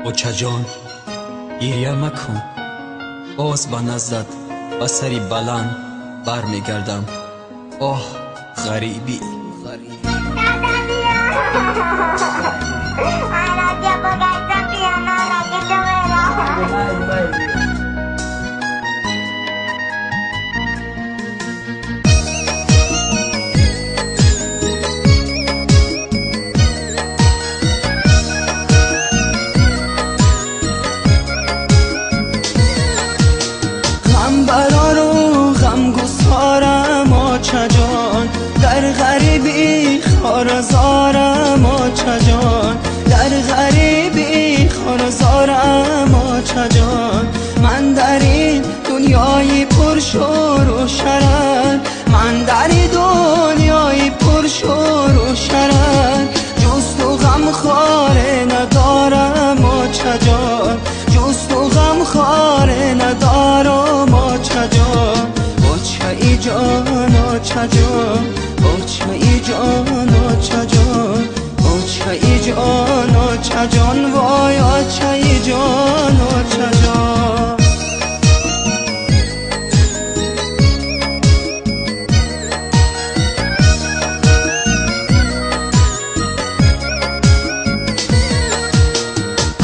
اوچه جان گریه مکن، باز به نزدت به سری بلند بر میگردم. آه غریبی در غریبی خارزارم آچه جان، در غریبی خارزارم آچه جان. من در این دنیای پرشور و شرر، من در این دنیای پرشور و شرر، جز تو غم خواره ندارم آچه جان، جز تو غم خواره ندارم آچه جان. آچه ای جان آچه جان، آچه ای جان آچه جان، آچه ای جان آچه جان، وای آچه ای جان آچه جان.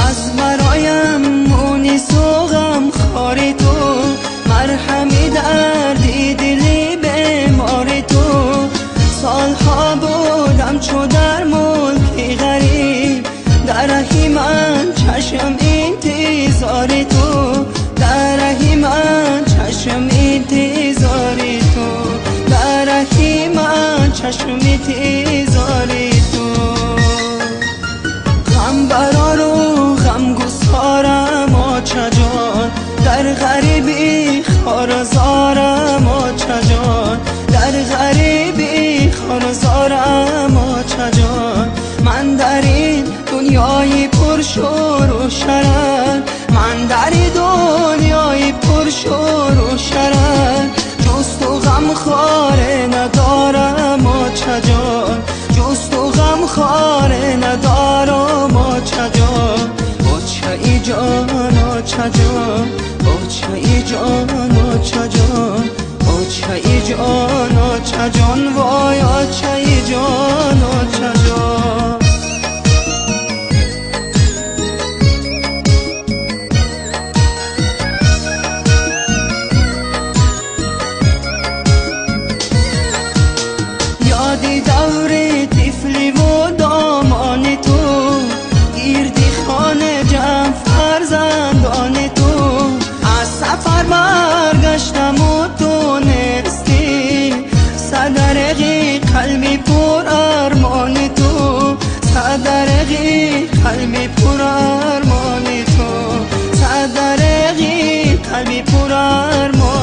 از مرایم مونی سوغم خاری تو، مرهمی دردی دلی بیماری تو. سالها بودم چو در ملکی غریب، در رهی من چشم انتظاری تو، در رهی من چشم انتظاری تو، در رهی من چشم انتظاری تو. غم برار و غم گسارم آچه جان، در غریبی خارزارم آچه جان، در غریبی خارزارم آچه جان. من در این دنیای پرشور و شرر، من در این دنیای پرشور و شرر، جز تو غم خواره ندارم آچه جان، جز تو غم خواره ندارم آچه جان. آچه ای جان آچه جان، آچه ای جان آچه جان، آچه ای جان آچه جان، وای آچه ای جان آچه جان. یادی دور طفلی و دامان تو، گردی خانه جمع فرزندان تو. از سفر برگشتم و تو نستی، صدرقی قلبی پر ارمان تو، صدرقی قلبی پر ارمان تو، صدرقی قلبی پر ارمان